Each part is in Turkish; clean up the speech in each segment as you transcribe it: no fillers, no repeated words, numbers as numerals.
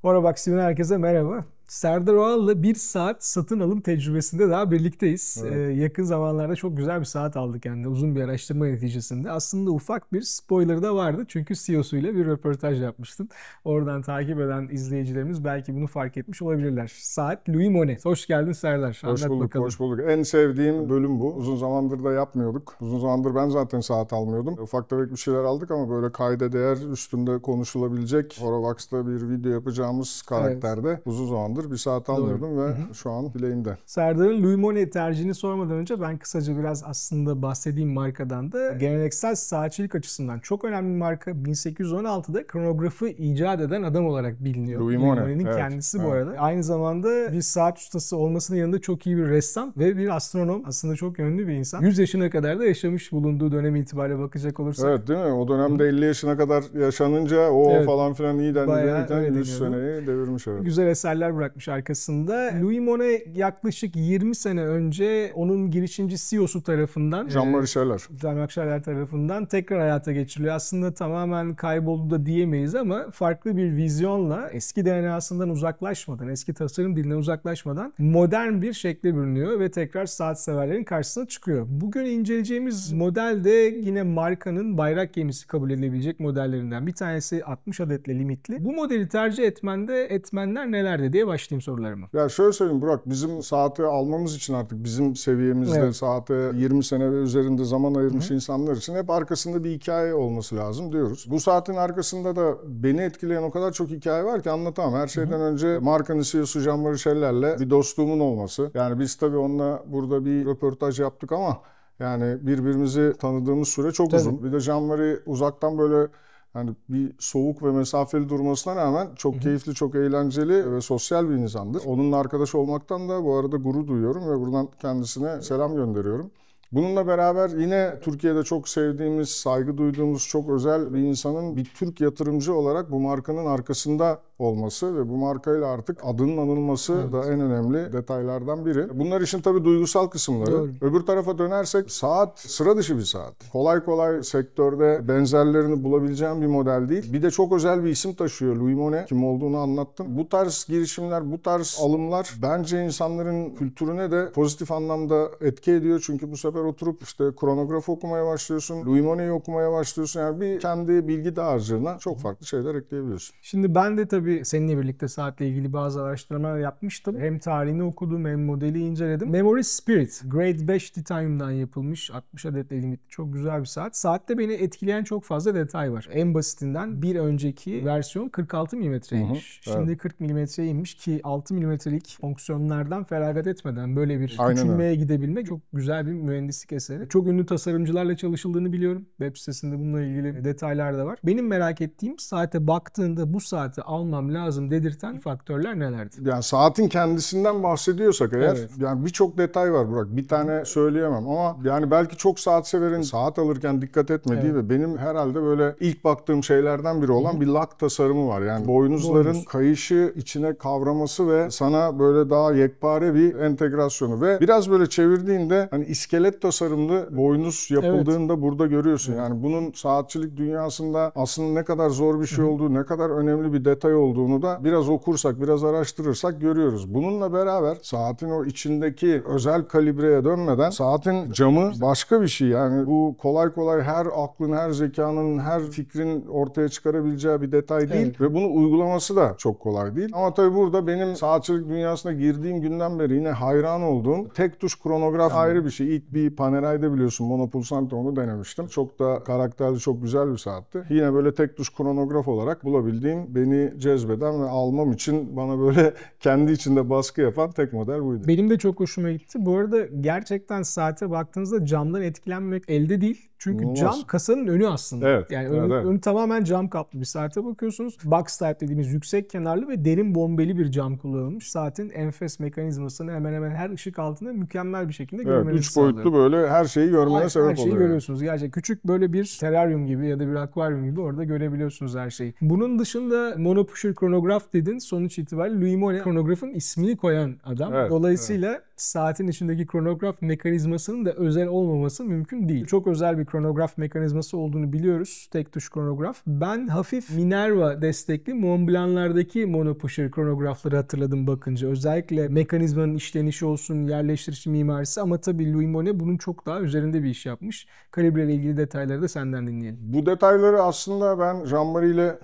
Orabox TV'den herkese merhaba. Serdar Oğal'la bir saat satın alım tecrübesinde daha birlikteyiz. Evet. Yakın zamanlarda çok güzel bir saat aldık yani uzun bir araştırma neticesinde. Aslında ufak bir spoiler da vardı çünkü CEO'suyla bir röportaj yapmıştın. Oradan takip eden izleyicilerimiz belki bunu fark etmiş olabilirler. Saat Louis Monet. Hoş geldin Serdar. Hoş Anlat bulduk, bakalım. hoş bulduk. En sevdiğim bölüm bu. Uzun zamandır da yapmıyorduk. Uzun zamandır ben zaten saat almıyordum. Ufak tefek bir şeyler aldık ama böyle kayda değer, üstünde konuşulabilecek Horovax'ta bir video yapacağımız karakterde uzun zamandır bir saat almıyordum ve şu an bileğimde. Serdar'ın Louis Monet tercihini sormadan önce ben kısaca biraz aslında bahsedeyim markadan da. Geleneksel saatçilik açısından çok önemli bir marka. 1816'da kronografı icat eden adam olarak biliniyor. Louis Louis Monet, Monet'in evet, kendisi bu arada. Aynı zamanda bir saat ustası olmasının yanında çok iyi bir ressam ve bir astronom. Aslında çok yönlü bir insan. 100 yaşına kadar da yaşamış bulunduğu dönem itibariyle bakacak olursak. Evet, değil mi? O dönemde 50 yaşına kadar yaşanınca falan filan iyi dendi derken 100 seneyi devirmiş. Evet. Güzel eserler bırakmış arkasında. Louis Monet yaklaşık 20 sene önce onun girişimci CEO'su tarafından Jean-Marie Scheller. Jean-Marie Scheller tarafından tekrar hayata geçiriliyor. Aslında tamamen kayboldu da diyemeyiz ama farklı bir vizyonla eski DNA'sından uzaklaşmadan, eski tasarım dilinden uzaklaşmadan modern bir şekle bürünüyor ve tekrar saat severlerin karşısına çıkıyor. Bugün inceleyeceğimiz model de yine markanın bayrak gemisi kabul edilebilecek modellerinden. Bir tanesi 60 adetle limitli. Bu modeli tercih etmende etmenler nelerdi diye başlayayım sorularıma. Ya şöyle söyleyeyim Burak, bizim saati almamız için artık bizim seviyemizde saate 20 sene ve üzerinde zaman ayırmış insanlar için hep arkasında bir hikaye olması lazım diyoruz. Bu saatin arkasında da beni etkileyen o kadar çok hikaye var ki anlatamam. Her şeyden önce markanın CEO'su Jean-Marie Scheller'le bir dostluğumun olması. Yani biz tabii onunla burada bir röportaj yaptık ama yani birbirimizi tanıdığımız süre çok uzun. Bir de Jean-Marie uzaktan böyle yani bir soğuk ve mesafeli durmasına rağmen çok keyifli, çok eğlenceli ve sosyal bir insandır. Onunla arkadaş olmaktan da bu arada gurur duyuyorum ve buradan kendisine selam gönderiyorum. Bununla beraber yine Türkiye'de çok sevdiğimiz, saygı duyduğumuz çok özel bir insanın bir Türk yatırımcı olarak bu markanın arkasında olması ve bu markayla artık adının anılması da en önemli detaylardan biri. Bunlar işin tabii duygusal kısımları. Doğru. Öbür tarafa dönersek saat sıra dışı bir saat. Kolay kolay sektörde benzerlerini bulabileceğim bir model değil. Bir de çok özel bir isim taşıyor Louis Monet. Kim olduğunu anlattım. Bu tarz girişimler, bu tarz alımlar bence insanların kültürüne de pozitif anlamda etki ediyor. Çünkü bu sefer oturup işte kronograf okumaya başlıyorsun, Louis Monet'i okumaya başlıyorsun. Yani bir kendi bilgi dağarcığına çok farklı şeyler ekleyebiliyorsun. Şimdi ben de tabii seninle birlikte saatle ilgili bazı araştırmalar yapmıştım. Hem tarihini okudum hem modeli inceledim. Memory Spirit, Grade 5 Titanium'dan yapılmış 60 adet limitli çok güzel bir saat. Saatte beni etkileyen çok fazla detay var. En basitinden bir önceki versiyon 46 mm'ymiş. Şimdi 40 mm'ye inmiş ki 6 mm'lik fonksiyonlardan feragat etmeden böyle bir küçülmeye gidebilmek çok güzel bir mühendislik eseri. Çok ünlü tasarımcılarla çalışıldığını biliyorum. Web sitesinde bununla ilgili detaylar da var. Benim merak ettiğim saate baktığında bu saati almam lazım dedirten faktörler nelerdi? Yani saatin kendisinden bahsediyorsak eğer yani birçok detay var Burak. Bir tane söyleyemem ama yani belki çok saat severin saat alırken dikkat etmediği ve benim herhalde böyle ilk baktığım şeylerden biri olan bir lock tasarımı var. Yani boynuzların kayışı içine kavraması ve sana böyle daha yekpare bir entegrasyonu ve biraz böyle çevirdiğinde hani iskelet tasarımlı boynuz yapıldığında burada görüyorsun. Yani bunun saatçilik dünyasında aslında ne kadar zor bir şey olduğu, ne kadar önemli bir detay olduğunu da biraz okursak, biraz araştırırsak görüyoruz. Bununla beraber saatin o içindeki özel kalibreye dönmeden saatin camı başka bir şey. Yani bu kolay kolay her aklın, her zekanın, her fikrin ortaya çıkarabileceği bir detay değil ve bunu uygulaması da çok kolay değil. Ama tabii burada benim saatçilik dünyasına girdiğim günden beri yine hayran olduğum tek tuş kronograf ayrı bir şey. İlk bir Panerai'de biliyorsun Monopulsante onu denemiştim. Çok da karakterli, çok güzel bir saatti. Yine böyle tek tuş kronograf olarak bulabildiğim, beni cezbeden ve almam için bana böyle kendi içinde baskı yapan tek model buydu. Benim de çok hoşuma gitti. Bu arada gerçekten saate baktığınızda camdan etkilenmek elde değil. Çünkü cam kasanın önü aslında. Yani önü tamamen cam kaplı bir saate bakıyorsunuz. Box type dediğimiz yüksek kenarlı ve derin bombeli bir cam kullanılmış. Saatin enfes mekanizmasını hemen hemen her ışık altında mükemmel bir şekilde görmenizi sağlıyor. 3 boyutlu böyle her şeyi görmene sebep oluyor. Her şeyi görüyorsunuz. Gerçekten küçük böyle bir teraryum gibi ya da bir akvaryum gibi orada görebiliyorsunuz her şeyi. Bunun dışında monopusher kronograf dedin. Sonuç itibariyle Louis Monnet kronografın ismini koyan adam. Evet, Dolayısıyla saatin içindeki kronograf mekanizmasının da özel olmaması mümkün değil. Çok özel bir kronograf mekanizması olduğunu biliyoruz. Tek tuş kronograf. Ben hafif Minerva destekli Montblanc'lardaki monopusher kronografları hatırladım bakınca. Özellikle mekanizmanın işlenişi olsun, yerleştirici mimarisi, ama tabii Louis Monnet bunun çok daha üzerinde bir iş yapmış. Kalibre ile ilgili detayları da senden dinleyelim. Bu detayları aslında ben Jean-Marie ile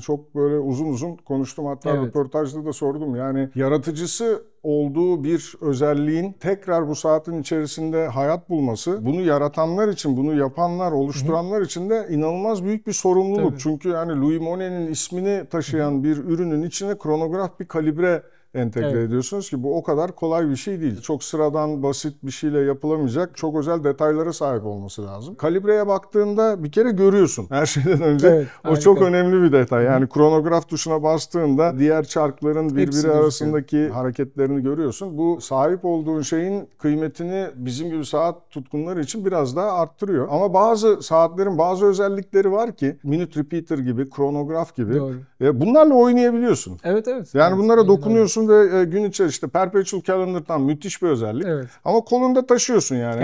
çok böyle uzun uzun konuştum. Hatta röportajda da sordum. Yani yaratıcısı olduğu bir özelliğin tekrar bu saatin içerisinde hayat bulması, bunu yaratanlar için, bunu yapanlar, oluşturanlar için de inanılmaz büyük bir sorumluluk. Tabii. Çünkü yani Louis Monnet'in ismini taşıyan bir ürünün içine kronograf bir kalibre entegre ediyorsunuz ki bu o kadar kolay bir şey değil. Çok sıradan, basit bir şeyle yapılamayacak, çok özel detaylara sahip olması lazım. Kalibreye baktığında bir kere görüyorsun her şeyden önce. O çok önemli bir detay. Yani kronograf tuşuna bastığında diğer çarkların birbiri arasındaki hareketlerini görüyorsun. Bu sahip olduğun şeyin kıymetini bizim gibi saat tutkunları için biraz daha arttırıyor. Ama bazı saatlerin bazı özellikleri var ki minute repeater gibi, kronograf gibi. Bunlarla oynayabiliyorsun. Yani bunlara dokunuyorsun ve gün içerisinde perpetual calendar'dan müthiş bir özellik. Ama kolunda taşıyorsun yani.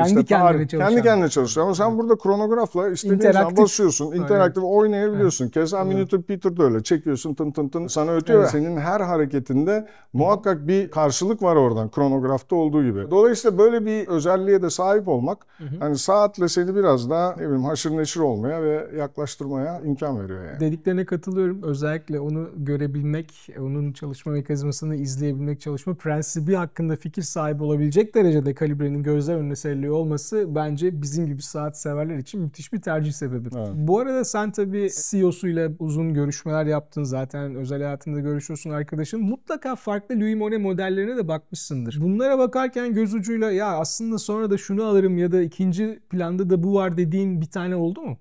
Kendi kendine çalışıyor. Ama sen burada kronografla istediğin zaman basıyorsun. İnteraktif oynayabiliyorsun. Keza minute repeater de öyle. Çekiyorsun tın tın tın sana ötüyor. Senin her hareketinde muhakkak bir karşılık var oradan. Kronografta olduğu gibi. Dolayısıyla böyle bir özelliğe de sahip olmak hani saatle seni biraz daha haşır neşir olmaya ve yaklaştırmaya imkan veriyor yani. Dediklerine katılıyorum. Özellikle onu görebilmek, onun çalışma mekanizmasını izleyebilmek, çalışma prensibi hakkında fikir sahibi olabilecek derecede kalibrenin gözler önüne seriliyor olması bence bizim gibi saat severler için müthiş bir tercih sebebi. Bu arada sen tabii CEO'suyla uzun görüşmeler yaptın. Zaten özel hayatında görüşüyorsun arkadaşın. Mutlaka farklı Louis Monnet modellerine de bakmışsındır. Bunlara bakarken göz ucuyla ya aslında sonra da şunu alırım ya da ikinci planda da bu var dediğin bir tane oldu mu?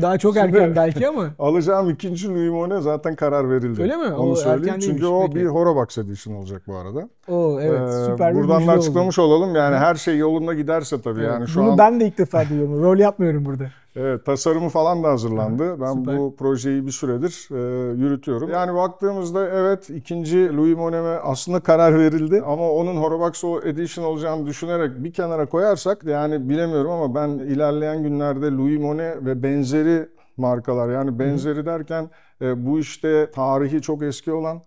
Daha çok erken belki ama. Alacağım ikinci Louis Monnet zaten karar verildi. Öyle mi? Onu söyleyeyim. Çünkü o bir Horobox Edition olacak bu arada. Süper bir buradan da açıklamış olalım. Yani her şey yolunda giderse tabii. Yani bunu ben de ilk defa duyuyorum. Rol yapmıyorum burada. Evet, tasarımı falan da hazırlandı. Ben bu projeyi bir süredir yürütüyorum. Yani baktığımızda ikinci Louis Monnet'e aslında karar verildi. Ama onun Horobox Edition olacağını düşünerek bir kenara koyarsak yani bilemiyorum ama ben ilerleyen günlerde Louis Monnet ve benzeri markalar yani benzeri derken bu işte tarihi çok eski olan,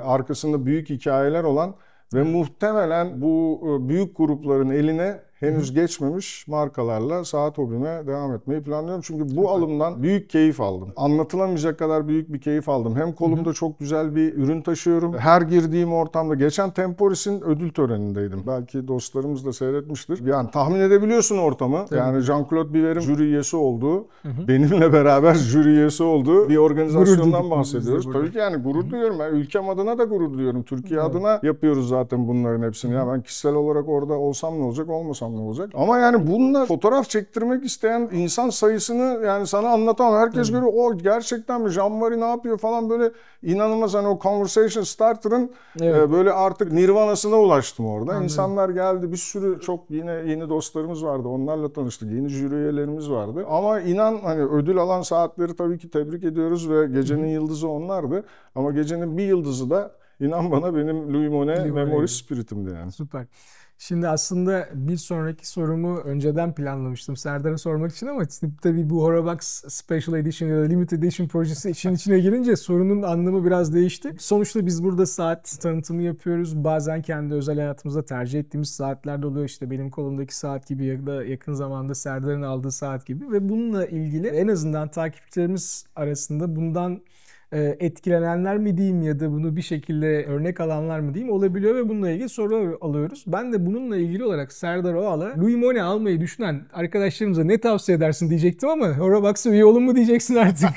arkasında büyük hikayeler olan ve muhtemelen bu büyük grupların eline henüz geçmemiş markalarla saat hobime devam etmeyi planlıyorum. Çünkü bu alımdan büyük keyif aldım. Anlatılamayacak kadar büyük bir keyif aldım. Hem kolumda çok güzel bir ürün taşıyorum. Her girdiğim ortamda, geçen Temporis'in ödül törenindeydim. Belki dostlarımız da seyretmiştir. Yani tahmin edebiliyorsun ortamı. Tabii. Yani Jean-Claude Biver'in jüri üyesi olduğu, benimle beraber jüri üyesi olduğu bir organizasyondan bahsediyoruz. Tabii ki yani gurur duyuyorum. Ben ülkem adına da gurur duyuyorum. Türkiye adına yapıyoruz zaten bunların hepsini. Ya ben kişisel olarak orada olsam ne olacak, olmasam ne olacak? Ama yani bununla fotoğraf çektirmek isteyen insan sayısını yani sana anlatamam. Herkes görüyor. O gerçekten mi? Jean-Marie ne yapıyor falan böyle inanılmaz hani o conversation starter'ın böyle artık nirvanasına ulaştım orada. Anladım. İnsanlar geldi. Bir sürü çok yeni dostlarımız vardı. Onlarla tanıştık. Yeni jüri üyelerimiz vardı. Ama inan hani ödül alan saatleri tabii ki tebrik ediyoruz ve gecenin yıldızı onlardı. Ama gecenin bir yıldızı da inan bana benim Louis Monnet Memory Spirit'imdi yani. Süper. Şimdi aslında bir sonraki sorumu önceden planlamıştım Serdar'a sormak için ama tabii bu Horobox Special Edition ya da Limited Edition projesi işin içine girince sorunun anlamı biraz değişti. Sonuçta biz burada saat tanıtımı yapıyoruz. Bazen kendi özel hayatımızda tercih ettiğimiz saatler de oluyor. İşte benim kolumdaki saat gibi ya da yakın zamanda Serdar'ın aldığı saat gibi ve bununla ilgili en azından takipçilerimiz arasında bundan etkilenenler mi diyeyim ya da bunu bir şekilde örnek alanlar mı diyeyim olabiliyor ve bununla ilgili sorular alıyoruz. Ben de bununla ilgili olarak Serdar Oğal'a Louis Monnet almayı düşünen arkadaşlarımıza ne tavsiye edersin diyecektim ama Horobox'a üye olun mu diyeceksin artık.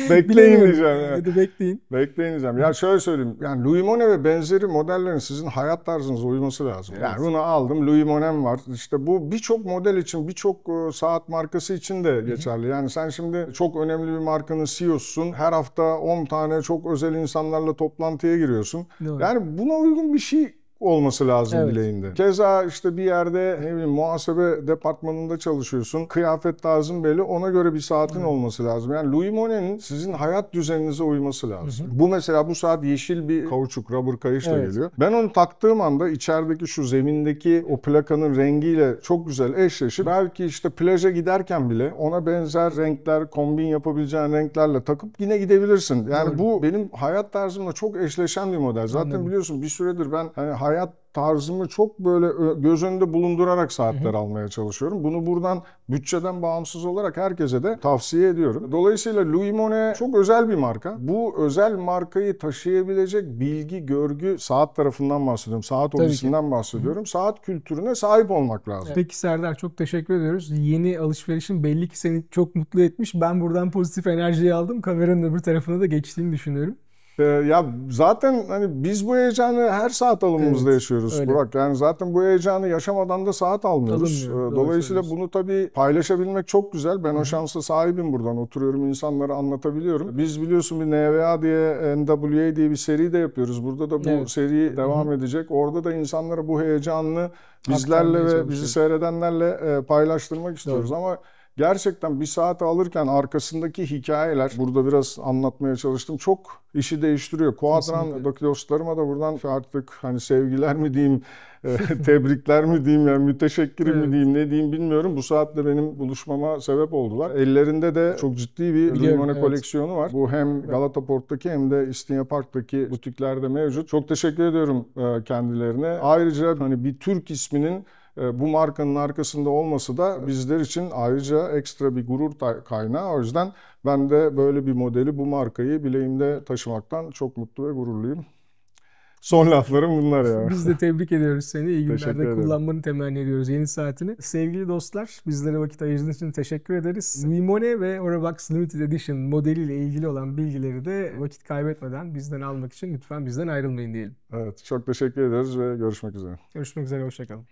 Bekleyin diyeceğim. Ya da bekleyin. Bekleyin diyeceğim. Ya şöyle söyleyeyim. Yani Louis Monnet ve benzeri modellerin sizin hayat tarzınıza uyması lazım. Evet. Yani bunu aldım. Louis Monnet'm var. İşte bu birçok model için, birçok saat markası için de geçerli. Yani sen şimdi çok önemli bir markanın CEO'susun. Her hafta 10 tane çok özel insanlarla toplantıya giriyorsun. Doğru. Yani buna uygun bir şey olması lazım bileğinde. Keza işte bir yerde ne bileyim muhasebe departmanında çalışıyorsun. Kıyafet tarzın belli. Ona göre bir saatin olması lazım. Yani Louis Monet'in sizin hayat düzeninize uyması lazım. Bu mesela bu saat yeşil bir kauçuk, rubber kayışla geliyor. Ben onu taktığım anda içerideki şu zemindeki o plakanın rengiyle çok güzel eşleşir. Belki işte plaja giderken bile ona benzer renkler, kombin yapabileceğin renklerle takıp yine gidebilirsin. Yani bu benim hayat tarzımla çok eşleşen bir model. Zaten biliyorsun bir süredir ben hani hayat tarzımı çok böyle göz önünde bulundurarak saatler almaya çalışıyorum. Bunu buradan bütçeden bağımsız olarak herkese de tavsiye ediyorum. Dolayısıyla Louis Monet çok özel bir marka. Bu özel markayı taşıyabilecek bilgi, görgü saat tarafından bahsediyorum. Saat hobisinden bahsediyorum. Saat kültürüne sahip olmak lazım. Peki Serdar, çok teşekkür ediyoruz. Yeni alışverişin belli ki seni çok mutlu etmiş. Ben buradan pozitif enerjiyi aldım. Kameranın öbür tarafına da geçtiğini düşünüyorum. Ya zaten hani biz bu heyecanı her saat alımımızda yaşıyoruz Burak. Yani zaten bu heyecanı yaşamadan da saat almıyoruz. Dolayısıyla bunu tabii paylaşabilmek çok güzel. Ben o şansa sahibim buradan. Oturuyorum, insanlara anlatabiliyorum. Biz biliyorsun bir NVA diye, NWA diye bir seri de yapıyoruz. Burada da bu seri devam edecek. Orada da insanlara bu heyecanını bizlerle ve bizi seyredenlerle paylaştırmak istiyoruz. Ama gerçekten bir saati alırken arkasındaki hikayeler, burada biraz anlatmaya çalıştım, çok işi değiştiriyor. Quadrant'daki dostlarıma da buradan artık hani sevgiler mi diyeyim, tebrikler mi diyeyim, yani müteşekkirim mi diyeyim, ne diyeyim bilmiyorum. Bu saatte benim buluşmama sebep oldular. Ellerinde de çok ciddi bir Louis Monet koleksiyonu var. Bu hem Galata Port'taki hem de İstinye Park'taki butiklerde mevcut. Çok teşekkür ediyorum kendilerine. Ayrıca hani bir Türk isminin bu markanın arkasında olması da bizler için ayrıca ekstra bir gurur kaynağı. O yüzden ben de böyle bir modeli, bu markayı bileğimde taşımaktan çok mutlu ve gururluyum. Son laflarım bunlar ya. Biz de tebrik ediyoruz seni. İyi günlerde kullanmanı temenni ediyoruz yeni saatini. Sevgili dostlar, bizlere vakit ayırdığınız için teşekkür ederiz. Louis Monet ve Orovax Limited Edition modeliyle ilgili olan bilgileri de vakit kaybetmeden bizden almak için lütfen bizden ayrılmayın diyelim. Evet, çok teşekkür ediyoruz ve görüşmek üzere. Görüşmek üzere, hoşça kalın.